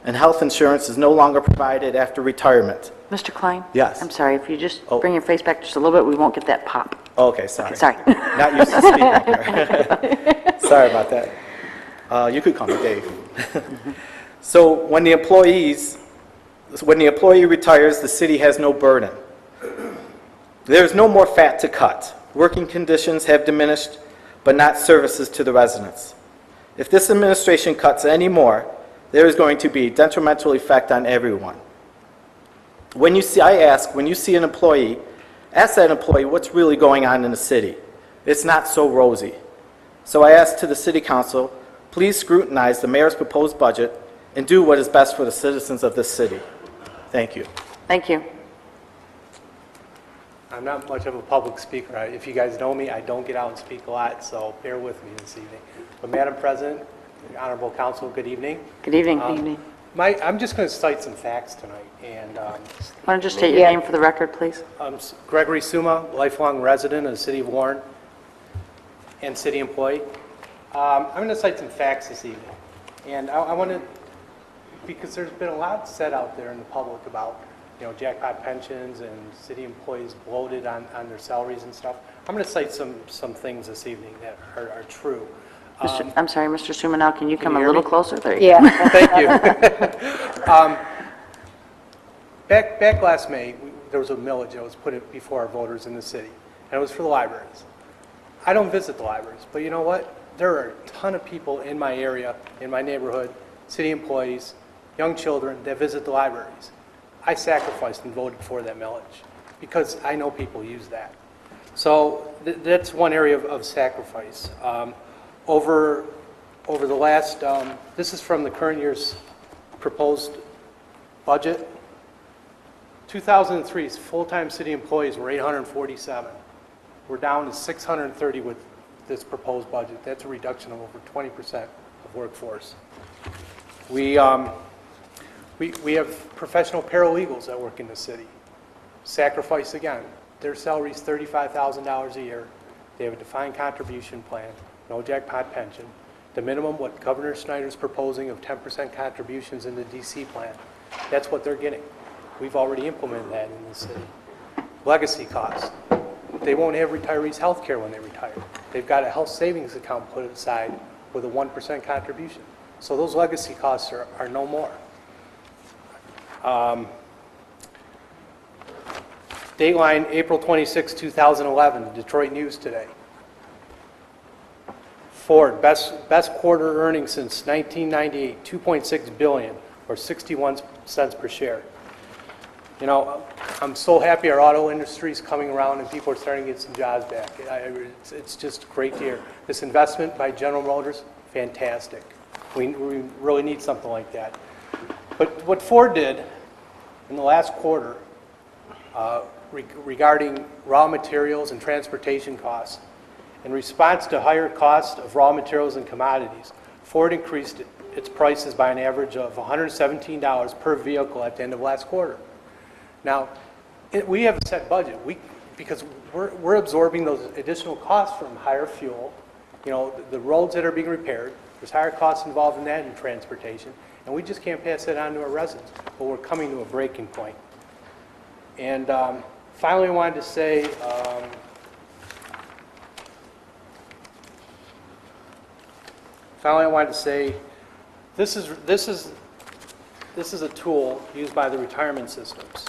and health insurance is no longer provided after retirement. Mr. Klein? Yes. I'm sorry, if you just Oh. bring your face back just a little bit, we won't get that pop. Okay, sorry. Okay, sorry. Not used to speaking here. Sorry about that. You could call me Dave. So when the employee retires, the city has no burden. There's no more fat to cut. Working conditions have diminished, but not services to the residents. If this administration cuts any more, there is going to be a detrimental effect on everyone. When you see an employee, ask that employee what's really going on in the city. It's not so rosy. So I ask to the City Council, please scrutinize the mayor's proposed budget and do what is best for the citizens of this city. Thank you. Thank you. I'm not much of a public speaker. If you guys know me, I don't get out and speak a lot, so bear with me this evening. But Madam President, Honorable Council, good evening. Good evening. Good evening. I'm just going to cite some facts tonight. And Why don't you just state your name for the record, please? I'm Gregory Suma, lifelong resident of the City of Warren and city employee. I'm going to cite some facts this evening. And I want to, because there's been a lot said out there in the public about, jackpot pensions and city employees bloated on their salaries and stuff. I'm going to cite some things this evening that are true. I'm sorry, Mr. Sumanow, can you come you a hear little me? closer? There you go. Yeah. Thank you. Back last May, there was a millage that was put before our voters in the city, and it was for the libraries. I don't visit the libraries, but you know what? There are a ton of people in my area, in my neighborhood, city employees, young children that visit the libraries. I sacrificed and voted for that millage because I know people use that. So that's one area of sacrifice. Over the last, this is from the current year's proposed budget. 2003's full-time city employees were 847. We're down to 630 with this proposed budget. That's a reduction of over 20% of workforce. We have professional paralegals that work in the city. Sacrifice again. Their salary is $35,000 a year. They have a defined contribution plan, no jackpot pension. The minimum, what Governor Snyder's proposing of 10% contributions in the DC plan, that's what they're getting. We've already implemented that in the city. Legacy costs. They won't have retirees' health care when they retire. They've got a health savings account put aside with a 1% contribution. So those legacy costs are no more. Dateline, April 26, 2011, Detroit News today. Ford, best quarter earnings since 1998, $2.6 billion, or 61 cents per share. I'm so happy our auto industry is coming around and people are starting to get some jobs back. It's just great to hear. This investment by General Motors, fantastic. We really need something like that. But what Ford did in the last quarter regarding raw materials and transportation costs, in response to higher costs of raw materials and commodities, Ford increased its prices by an average of $117 per vehicle at the end of last quarter. Now, we have a set budget because we're absorbing those additional costs from higher fuel, the roads that are being repaired. There's higher costs involved in that in transportation, and we just can't pass that on to our residents. But we're coming to a breaking point. And finally, I wanted to say, this is a tool used by the retirement systems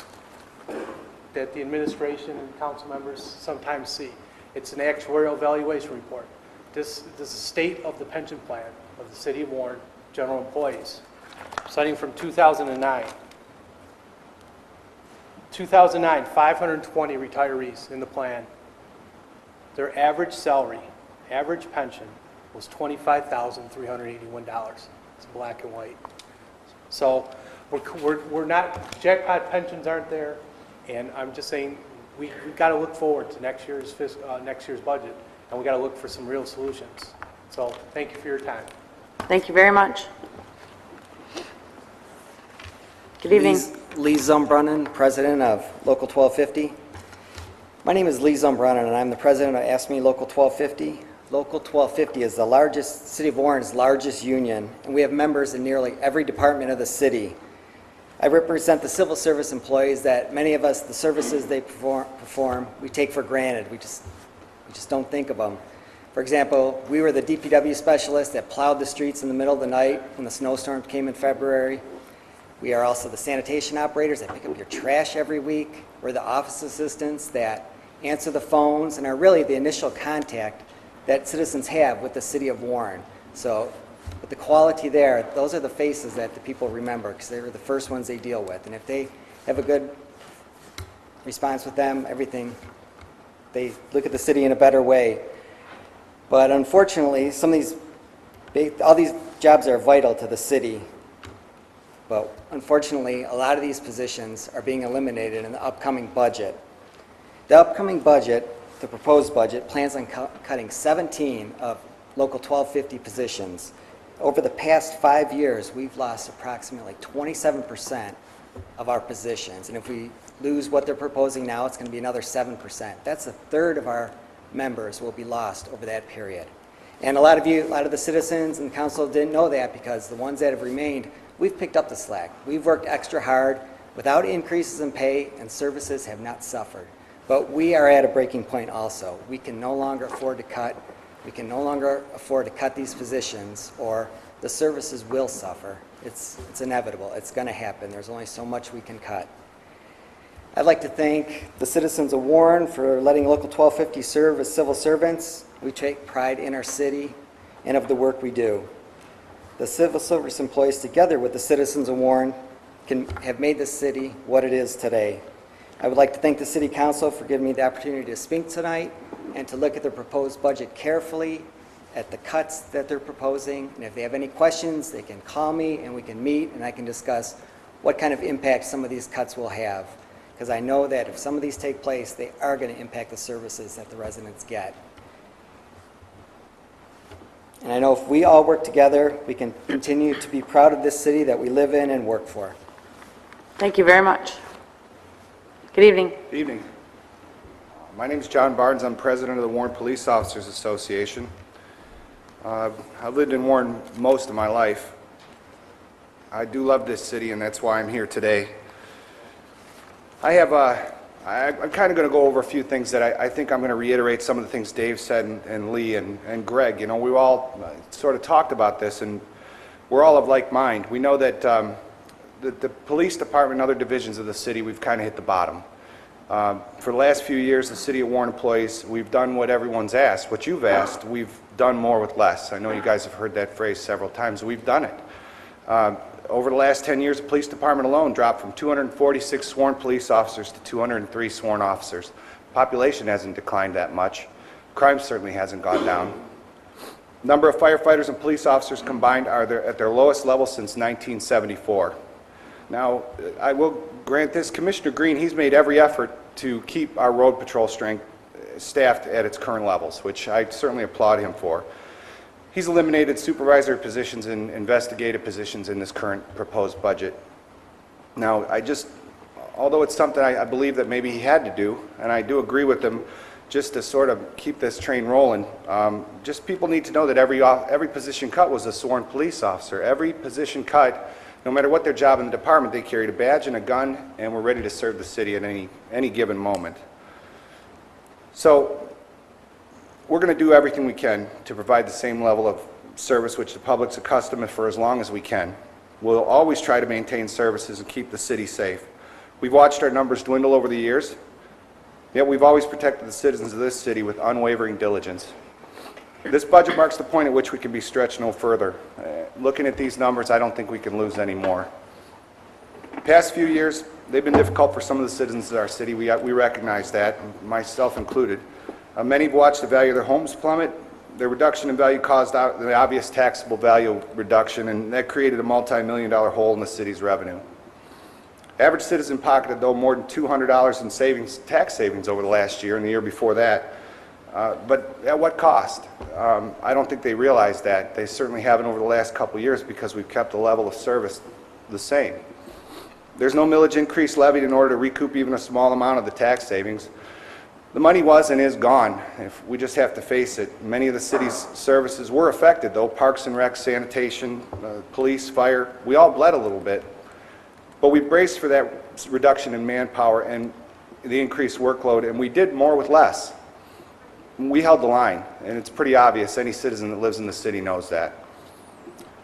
that the administration and council members sometimes see. It's an actuarial evaluation report. This is the state of the pension plan of the City of Warren general employees, citing from 2009. 2009, 520 retirees in the plan. Their average salary, average pension, was $25,381. It's black and white. So we're not, jackpot pensions aren't there, and I'm just saying we've got to look forward to next year's budget, and we've got to look for some real solutions. So thank you for your time. Thank you very much. Good evening. Lee Zumbrunnan, president of Local 1250. My name is Lee Zumbrunnan, and I'm the president of Ask Me Local 1250. Local 1250 is the largest, City of Warren's largest union, and we have members in nearly every department of the city. I represent the civil service employees that many of us, the services they perform, we take for granted. We just don't think of them. For example, we were the DPW specialists that plowed the streets in the middle of the night when the snowstorms came in February. We are also the sanitation operators that pick up your trash every week. We're the office assistants that answer the phones and are really the initial contact that citizens have with the City of Warren. So with the quality there, those are the faces that the people remember because they were the first ones they deal with. And if they have a good response with them, everything, they look at the city in a better way. But unfortunately, all these jobs are vital to the city. But unfortunately, a lot of these positions are being eliminated in the upcoming budget. The upcoming budget, the proposed budget, plans on cutting 17 of Local 1250 positions. Over the past 5 years, we've lost approximately 27% of our positions. And if we lose what they're proposing now, it's going to be another 7%. That's a third of our members will be lost over that period. And a lot of the citizens and council didn't know that because the ones that have remained, we've picked up the slack. We've worked extra hard without increases in pay, and services have not suffered. But we are at a breaking point also. We can no longer afford to cut. We can no longer afford to cut these positions, or the services will suffer. It's inevitable. It's going to happen. There's only so much we can cut. I'd like to thank the citizens of Warren for letting Local 1250 serve as civil servants. We take pride in our city and of the work we do. The civil service employees, together with the citizens of Warren, have made this city what it is today. I would like to thank the City Council for giving me the opportunity to speak tonight and to look at the proposed budget carefully, at the cuts that they're proposing. And if they have any questions, they can call me and we can meet and I can discuss what kind of impact some of these cuts will have. Because I know that if some of these take place, they are going to impact the services that the residents get. And I know if we all work together, we can continue to be proud of this city that we live in and work for. Thank you very much. Good evening. Good evening. My name is John Barnes. I'm president of the Warren Police Officers Association. I've lived in Warren most of my life. I do love this city, and that's why I'm here today. I'm kind of going to go over a few things that I think I'm going to reiterate some of the things Dave said and Lee and Greg. You know, we all sort of talked about this, and we're all of like mind. We know that the police department and other divisions of the city, we've kind of hit the bottom. For the last few years, the City of Warren employees, we've done what everyone's asked. What you've asked, we've done more with less. I know you guys have heard that phrase several times. We've done it. Over the last 10 years, the police department alone dropped from 246 sworn police officers to 203 sworn officers. Population hasn't declined that much. Crime certainly hasn't gone down. Number of firefighters and police officers combined are at their lowest level since 1974. Now, I will grant this, Commissioner Green, he's made every effort to keep our road patrol strength staffed at its current levels, which I certainly applaud him for. He's eliminated supervisory positions and investigative positions in this current proposed budget. Now, although it's something I believe that maybe he had to do, and I do agree with him, just to sort of keep this train rolling, just people need to know that every position cut was a sworn police officer. Every position cut, no matter what their job in the department, they carried a badge and a gun and were ready to serve the city at any given moment. So we're going to do everything we can to provide the same level of service which the public's accustomed to for as long as we can. We'll always try to maintain services and keep the city safe. We've watched our numbers dwindle over the years, yet we've always protected the citizens of this city with unwavering diligence. This budget marks the point at which we can be stretched no further. Looking at these numbers, I don't think we can lose any more. The past few years, they've been difficult for some of the citizens of our city. We recognize that, myself included. Many have watched the value of their homes plummet. Their reduction in value caused the obvious taxable value reduction, and that created a multi-million-dollar hole in the city's revenue. Average citizen pocketed, though, more than $200 in tax savings over the last year and the year before that. But at what cost? I don't think they realize that. They certainly haven't over the last couple of years because we've kept the level of service the same. There's no millage increase levied in order to recoup even a small amount of the tax savings. The money was and is gone. If we just have to face it. Many of the city's services were affected, though. Parks and Rec, sanitation, police, fire, we all bled a little bit. But we braced for that reduction in manpower and the increased workload, and we did more with less. We held the line, and it's pretty obvious. Any citizen that lives in the city knows that.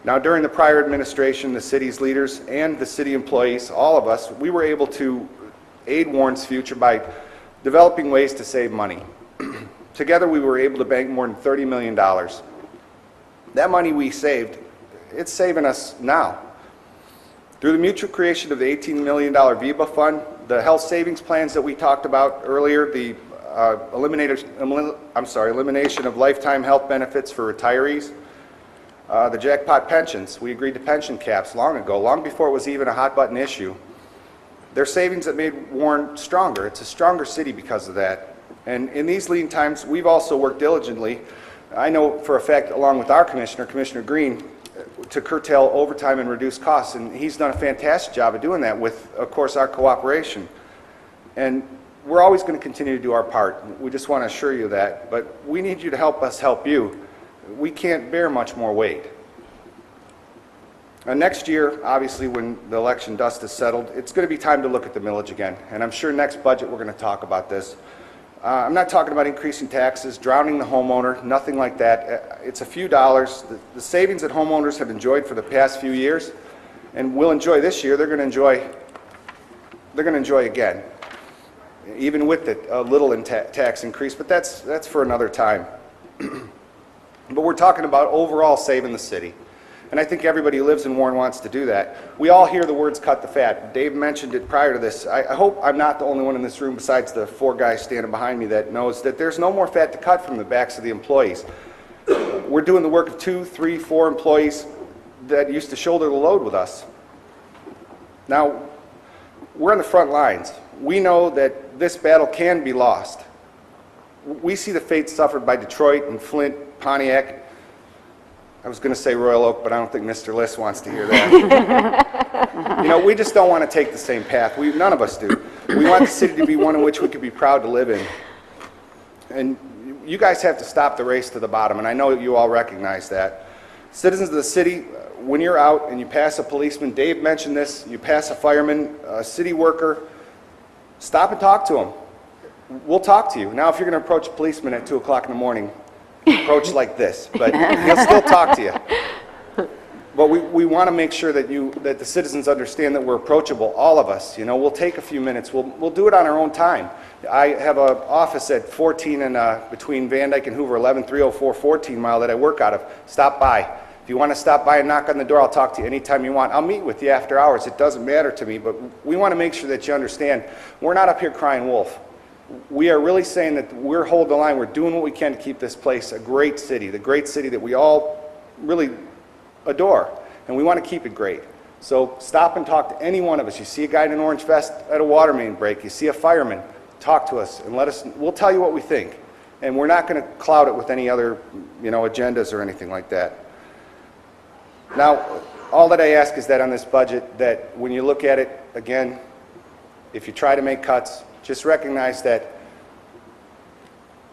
Now, during the prior administration, the city's leaders and the city employees, all of us, we were able to aid Warren's future by developing ways to save money. Together, we were able to bank more than $30 million. That money we saved, it's saving us now. Through the mutual creation of the $18 million VIBA fund, the health savings plans that we talked about earlier, the elimination of lifetime health benefits for retirees, the jackpot pensions. We agreed to pension caps long ago, long before it was even a hot button issue. They're savings that made Warren stronger. It's a stronger city because of that. And in these lean times, we've also worked diligently. I know for a fact, along with our commissioner, Commissioner Green, to curtail overtime and reduce costs, and he's done a fantastic job of doing that with, of course, our cooperation. And we're always going to continue to do our part. We just want to assure you that, but we need you to help us help you. We can't bear much more weight. Next year, obviously, when the election dust is settled, it's going to be time to look at the millage again, and I'm sure next budget we're going to talk about this. I'm not talking about increasing taxes, drowning the homeowner, nothing like that. It's a few dollars. The savings that homeowners have enjoyed for the past few years and will enjoy this year, they're going to enjoy again, even with a little tax increase, but that's for another time. But we're talking about overall saving the city. And I think everybody who lives in Warren wants to do that. We all hear the words cut the fat. Dave mentioned it prior to this. I hope I'm not the only one in this room besides the 4 guys standing behind me that knows that there's no more fat to cut from the backs of the employees. We're doing the work of 2, 3, 4 employees that used to shoulder the load with us. Now, we're on the front lines. We know that this battle can be lost. We see the fate suffered by Detroit and Flint, Pontiac. I was going to say Royal Oak, but I don't think Mr. List wants to hear that. You know, we just don't want to take the same path. None of us do. We want the city to be one in which we could be proud to live in. And you guys have to stop the race to the bottom, and I know you all recognize that. Citizens of the city, when you're out and you pass a policeman, Dave mentioned this, you pass a fireman, a city worker, stop and talk to them. We'll talk to you. Now, if you're going to approach a policeman at 2 o'clock in the morning, approach like this, but he'll still talk to you. But we want to make sure that the citizens understand that we're approachable, all of us. You know, we'll take a few minutes. We'll do it on our own time. I have an office at 14 and between Van Dyke and Hoover, 11304 14 Mile that I work out of. Stop by. If you want to stop by and knock on the door, I'll talk to you anytime you want. I'll meet with you after hours. It doesn't matter to me, but we want to make sure that you understand we're not up here crying wolf. We are really saying that we're holding the line. We're doing what we can to keep this place a great city, the great city that we all really adore, and we want to keep it great. So stop and talk to any one of us. You see a guy in an orange vest at a water main break, you see a fireman, talk to us and we'll tell you what we think. And we're not going to cloud it with any other, agendas or anything like that. Now, all that I ask is that on this budget, that when you look at it, again, if you try to make cuts, just recognize that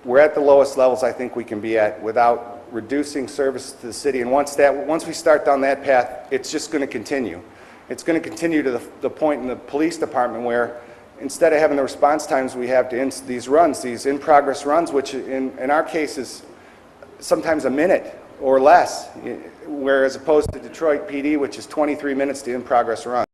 we're at the lowest levels I think we can be at without reducing service to the city. And once we start down that path, it's just going to continue. It's going to continue to the point in the police department where instead of having the response times we have to these runs, these in-progress runs, which in our case is sometimes a minute or less, whereas opposed to Detroit PD, which is 23 minutes to in-progress run.